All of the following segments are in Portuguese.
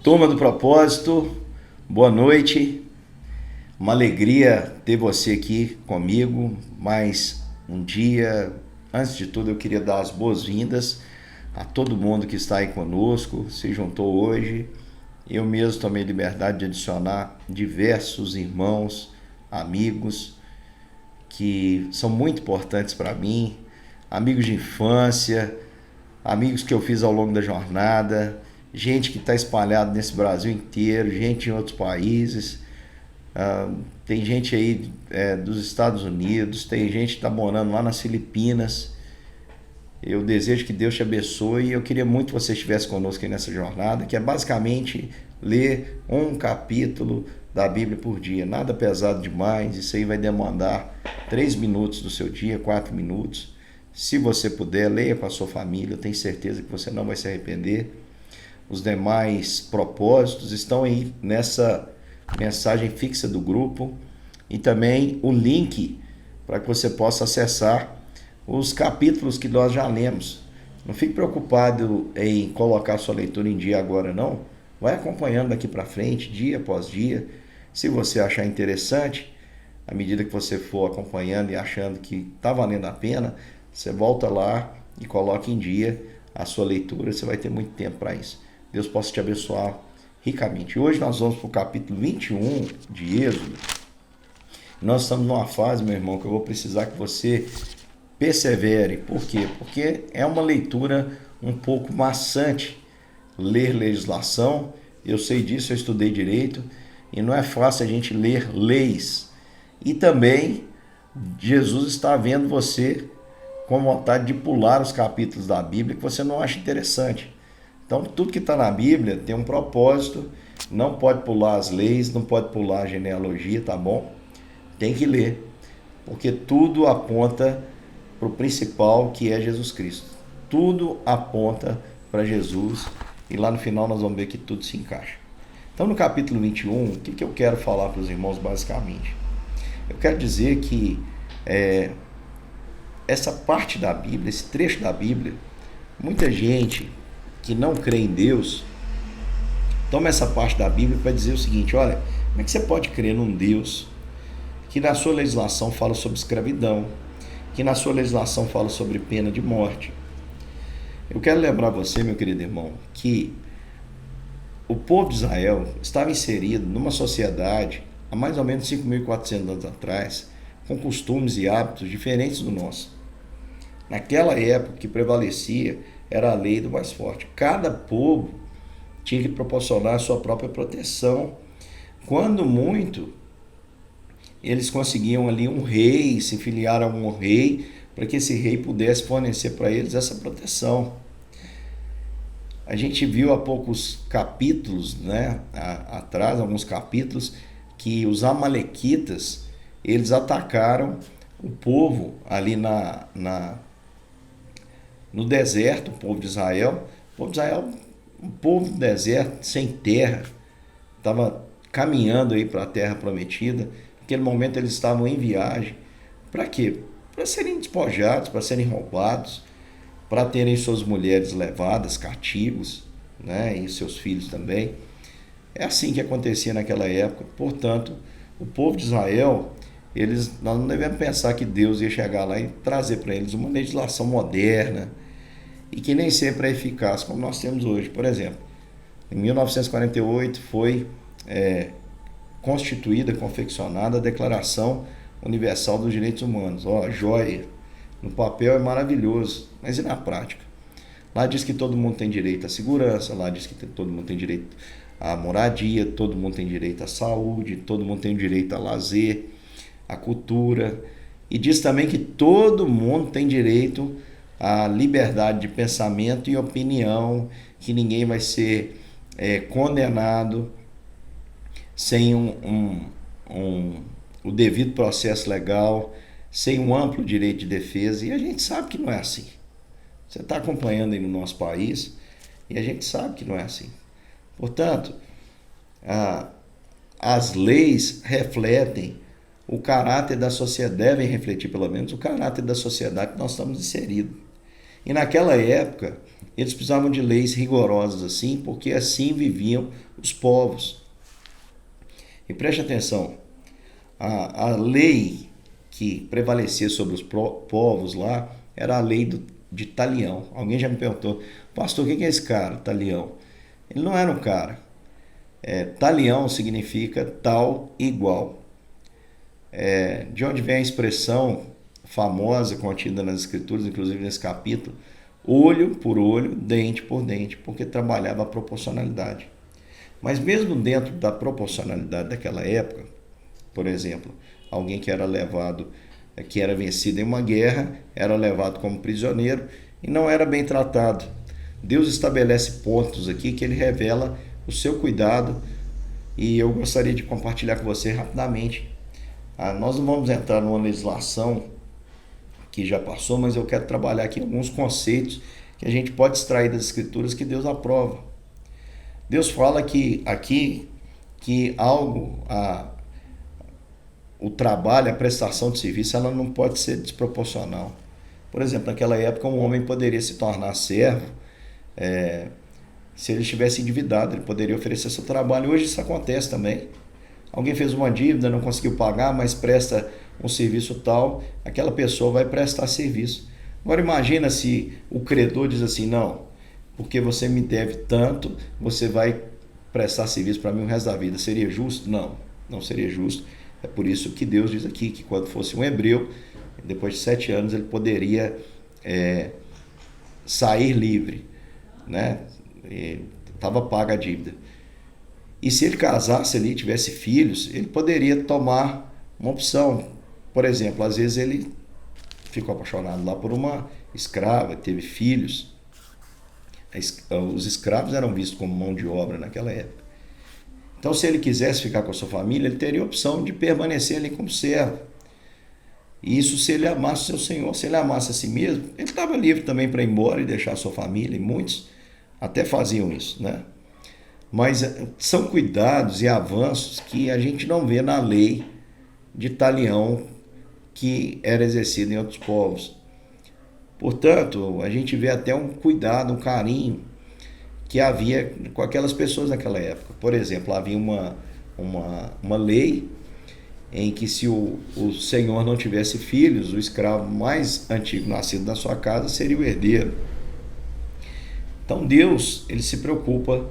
Turma do Propósito, boa noite. Uma alegria ter você aqui comigo mais um dia. Antes de tudo, eu queria dar as boas-vindas a todo mundo que está aí conosco, se juntou hoje. Eu mesmo tomei liberdade de adicionar diversos irmãos, amigos que são muito importantes para mim, amigos de infância, amigos que eu fiz ao longo da jornada, gente que está espalhada nesse Brasil inteiro, gente em outros países. Tem gente aí dos Estados Unidos, tem gente que está morando lá nas Filipinas. Eu desejo que Deus te abençoe e eu queria muito que você estivesse conosco aí nessa jornada, que é basicamente ler um capítulo da Bíblia por dia. Nada pesado demais, isso aí vai demandar 3 minutos do seu dia, 4 minutos. Se você puder, leia com a sua família, eu tenho certeza que você não vai se arrepender. Os demais propósitos estão aí nessa mensagem fixa do grupo e também o link para que você possa acessar os capítulos que nós já lemos. Não fique preocupado em colocar sua leitura em dia agora não, vai acompanhando daqui para frente, dia após dia. Se você achar interessante, à medida que você for acompanhando e achando que está valendo a pena, você volta lá e coloca em dia a sua leitura, você vai ter muito tempo para isso. Deus possa te abençoar ricamente. Hoje nós vamos para o capítulo 21 de Êxodo. Nós estamos numa fase, meu irmão, que eu vou precisar que você persevere. Por quê? Porque é uma leitura um pouco maçante ler legislação. Eu sei disso, eu estudei direito e não é fácil a gente ler leis. E também Jesus está vendo você com vontade de pular os capítulos da Bíblia que você não acha interessante. Então, tudo que está na Bíblia tem um propósito, não pode pular as leis, não pode pular a genealogia, tá bom? Tem que ler, porque tudo aponta para o principal, que é Jesus Cristo. Tudo aponta para Jesus e lá no final nós vamos ver que tudo se encaixa. Então, no capítulo 21, o que eu quero falar para os irmãos basicamente? Eu quero dizer que essa parte da Bíblia, esse trecho da Bíblia, muita gente que não crê em Deus toma essa parte da Bíblia para dizer o seguinte: olha, como é que você pode crer num Deus que na sua legislação fala sobre escravidão, que na sua legislação fala sobre pena de morte? Eu quero lembrar você, meu querido irmão, que o povo de Israel estava inserido numa sociedade há mais ou menos 5.400 anos atrás, com costumes e hábitos diferentes do nosso. Naquela época, o que prevalecia era a lei do mais forte. Cada povo tinha que proporcionar a sua própria proteção. Quando muito, eles conseguiam ali um rei, se filiar a um rei, para que esse rei pudesse fornecer para eles essa proteção. A gente viu há poucos capítulos, atrás, alguns capítulos, que os amalequitas, eles atacaram o povo ali no deserto, o povo de Israel. O povo de Israel, um povo do deserto, sem terra, estava caminhando aí para a terra prometida. Naquele momento eles estavam em viagem. Para quê? Para serem despojados, para serem roubados, para terem suas mulheres levadas cativos, e seus filhos também. É assim que acontecia naquela época. Portanto, o povo de Israel, nós não devemos pensar que Deus ia chegar lá e trazer para eles uma legislação moderna e que nem sempre é eficaz como nós temos hoje. Por exemplo, em 1948 foi constituída, confeccionada a Declaração Universal dos Direitos Humanos. Joia! No papel é maravilhoso, mas e na prática? Lá diz que todo mundo tem direito à segurança, lá diz que todo mundo tem direito à moradia, todo mundo tem direito à saúde, todo mundo tem direito a lazer, à cultura, e diz também que todo mundo tem direito à liberdade de pensamento e opinião, que ninguém vai ser condenado sem o devido processo legal, sem um amplo direito de defesa. E a gente sabe que não é assim. Você está acompanhando aí no nosso país e a gente sabe que não é assim. Portanto, as leis refletem o caráter da sociedade, devem refletir pelo menos o caráter da sociedade que nós estamos inseridos. E naquela época, eles precisavam de leis rigorosas assim, porque assim viviam os povos. E preste atenção, a lei que prevalecia sobre os povos lá era a lei de Talião. Alguém já me perguntou, pastor, o que é esse cara, Talião? Ele não era um cara. Talião significa tal igual. De onde vem a expressão famosa contida nas escrituras, inclusive nesse capítulo, olho por olho, dente por dente, porque trabalhava a proporcionalidade. Mas mesmo dentro da proporcionalidade daquela época, por exemplo, alguém que era levado, que era vencido em uma guerra, era levado como prisioneiro e não era bem tratado. Deus estabelece pontos aqui que ele revela o seu cuidado e eu gostaria de compartilhar com você rapidamente. Nós não vamos entrar numa legislação que já passou, mas eu quero trabalhar aqui alguns conceitos que a gente pode extrair das escrituras que Deus aprova. Deus fala aqui que o trabalho, a prestação de serviço, ela não pode ser desproporcional. Por exemplo, naquela época um homem poderia se tornar servo se ele estivesse endividado, ele poderia oferecer seu trabalho. Hoje isso acontece também. Alguém fez uma dívida, não conseguiu pagar, mas presta um serviço tal, aquela pessoa vai prestar serviço. Agora imagina se o credor diz assim, não, porque você me deve tanto, você vai prestar serviço para mim o resto da vida. Seria justo? Não, não seria justo. É por isso que Deus diz aqui que quando fosse um hebreu, depois de 7 anos ele poderia sair livre, né? Estava paga a dívida. E se ele casasse ali, tivesse filhos, ele poderia tomar uma opção. Por exemplo, às vezes ele ficou apaixonado lá por uma escrava, teve filhos. Os escravos eram vistos como mão de obra naquela época. Então, se ele quisesse ficar com a sua família, ele teria a opção de permanecer ali como servo. E isso se ele amasse o seu senhor, se ele amasse a si mesmo, ele estava livre também para ir embora e deixar a sua família, e muitos até faziam isso, né? Mas são cuidados e avanços que a gente não vê na lei de Talião que era exercida em outros povos. Portanto, a gente vê até um cuidado, um carinho que havia com aquelas pessoas naquela época. Por exemplo, havia uma lei em que se o senhor não tivesse filhos, o escravo mais antigo nascido na sua casa seria o herdeiro. Então Deus, ele se preocupa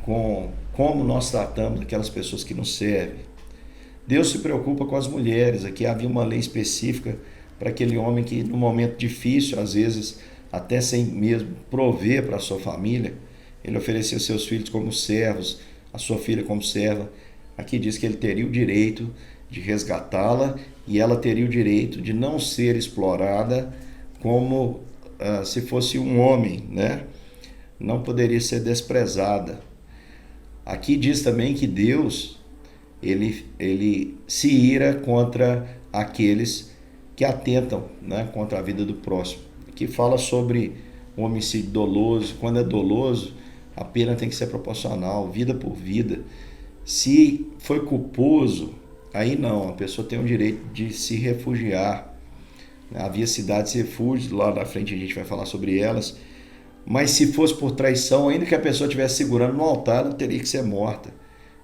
com como nós tratamos aquelas pessoas que nos servem. Deus se preocupa com as mulheres. Aqui havia uma lei específica para aquele homem que no momento difícil, às vezes até sem mesmo prover para a sua família, ele oferecia seus filhos como servos, a sua filha como serva. Aqui diz que ele teria o direito de resgatá-la e ela teria o direito de não ser explorada como se fosse um homem, né? Não poderia ser desprezada. Aqui diz também que Deus, ele se ira contra aqueles que atentam, né, contra a vida do próximo. Aqui fala sobre o homicídio doloso. Quando é doloso, a pena tem que ser proporcional, vida por vida. Se foi culposo, aí não, a pessoa tem o direito de se refugiar. Havia cidades refúgios, lá na frente a gente vai falar sobre elas. Mas se fosse por traição, ainda que a pessoa estivesse segurando no altar, ela teria que ser morta.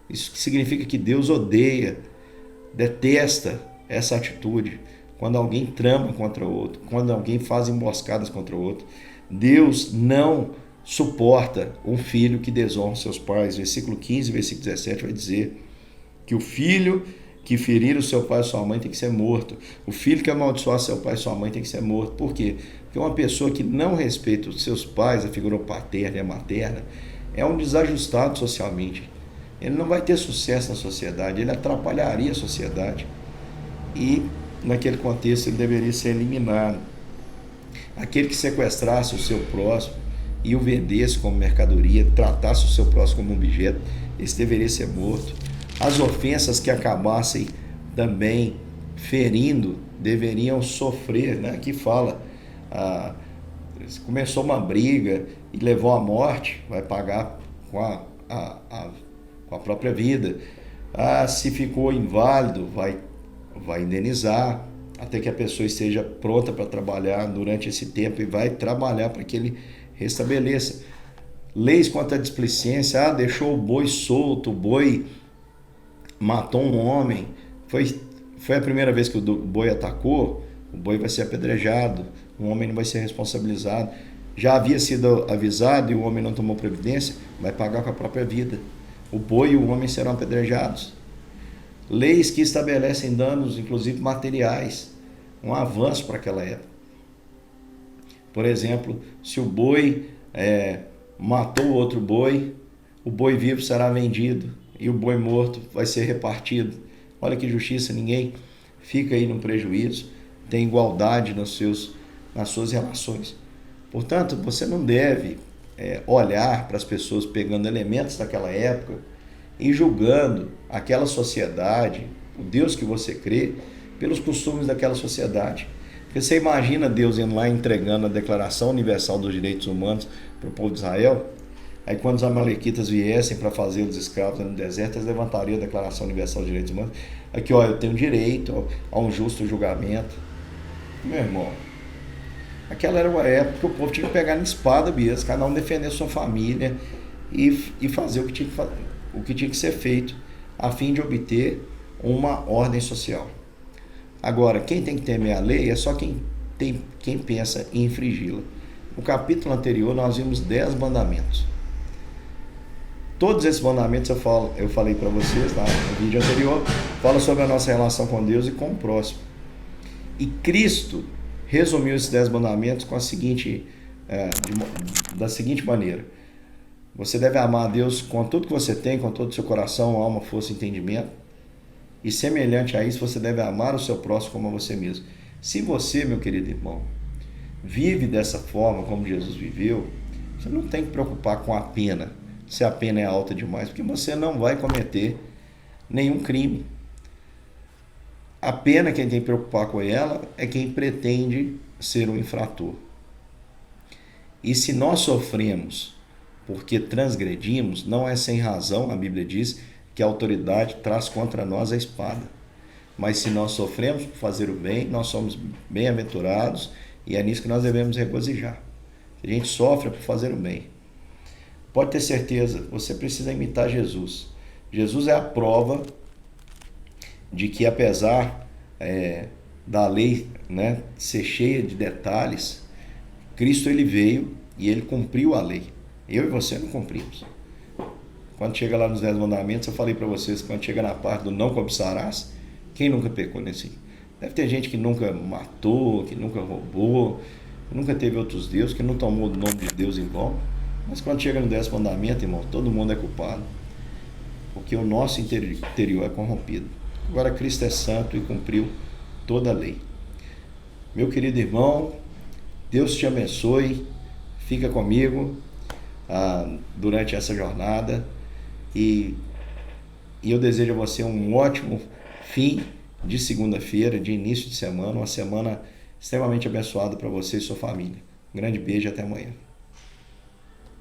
Isso significa que Deus odeia, detesta essa atitude. Quando alguém trama contra o outro, quando alguém faz emboscadas contra o outro. Deus não suporta um filho que desonra seus pais. Versículo 15, versículo 17 vai dizer que o filho que ferir o seu pai e sua mãe tem que ser morto. O filho que amaldiçoar seu pai e sua mãe tem que ser morto. Por quê? Porque uma pessoa que não respeita os seus pais, a figura paterna e a materna, é um desajustado socialmente. Ele não vai ter sucesso na sociedade, ele atrapalharia a sociedade. E, naquele contexto, ele deveria ser eliminado. Aquele que sequestrasse o seu próximo e o vendesse como mercadoria, tratasse o seu próximo como objeto, esse deveria ser morto. As ofensas que acabassem também ferindo deveriam sofrer, né? Aqui fala, começou uma briga e levou à morte, vai pagar com a própria vida. Se ficou inválido, vai indenizar, até que a pessoa esteja pronta para trabalhar durante esse tempo e vai trabalhar para que ele restabeleça. Leis contra a displicência, deixou o boi solto, o boi matou um homem, foi a primeira vez que o boi atacou, o boi vai ser apedrejado, o homem não vai ser responsabilizado. Já havia sido avisado e o homem não tomou providência, vai pagar com a própria vida. O boi e o homem serão apedrejados. Leis que estabelecem danos, inclusive materiais, um avanço para aquela época. Por exemplo, se o boi matou outro boi, o boi vivo será vendido e o boi morto vai ser repartido. Olha que justiça, ninguém fica aí no prejuízo, tem igualdade nas suas relações. Portanto, você não deve olhar para as pessoas pegando elementos daquela época e julgando aquela sociedade, o Deus que você crê, pelos costumes daquela sociedade. Porque você imagina Deus indo lá entregando a Declaração Universal dos Direitos Humanos para o povo de Israel, aí quando os amalequitas viessem para fazer os escravos no deserto, eles levantariam a Declaração Universal dos Direitos Humanos, aqui ó, eu tenho direito a um justo julgamento. Meu irmão, aquela era uma época que o povo tinha que pegar na espada mesmo, cada um defender sua família e fazer o que tinha que ser feito a fim de obter uma ordem social. Agora, quem tem que temer a lei é só quem pensa em infringi-la. No capítulo anterior nós vimos 10 mandamentos. Todos esses mandamentos eu falei para vocês lá no vídeo anterior, fala sobre a nossa relação com Deus e com o próximo. E Cristo resumiu esses 10 mandamentos com da seguinte maneira: você deve amar a Deus com tudo que você tem, com todo o seu coração, alma, força e entendimento. E semelhante a isso, você deve amar o seu próximo como a você mesmo. Se você, meu querido irmão, vive dessa forma como Jesus viveu, você não tem que preocupar com a pena, se a pena é alta demais, porque você não vai cometer nenhum crime. A pena, quem tem que preocupar com ela é quem pretende ser um infrator. E se nós sofremos porque transgredimos, não é sem razão, a Bíblia diz que a autoridade traz contra nós a espada. Mas se nós sofremos por fazer o bem, nós somos bem-aventurados e é nisso que nós devemos regozijar. A gente sofre por fazer o bem. Pode ter certeza, você precisa imitar Jesus. Jesus é a prova de que apesar da lei ser cheia de detalhes, Cristo ele veio e ele cumpriu a lei. Eu e você não cumprimos. Quando chega lá nos 10 mandamentos, eu falei para vocês, quando chega na parte do não cobiçarás, quem nunca pecou nesse? Deve ter gente que nunca matou, que nunca roubou, que nunca teve outros deuses, que não tomou o nome de Deus em vão. Mas quando chega no 10 mandamento, irmão, todo mundo é culpado. Porque o nosso interior é corrompido. Agora Cristo é santo e cumpriu toda a lei. Meu querido irmão, Deus te abençoe, fica comigo durante essa jornada e eu desejo a você um ótimo fim de segunda-feira, de início de semana, uma semana extremamente abençoada para você e sua família. Um grande beijo e até amanhã.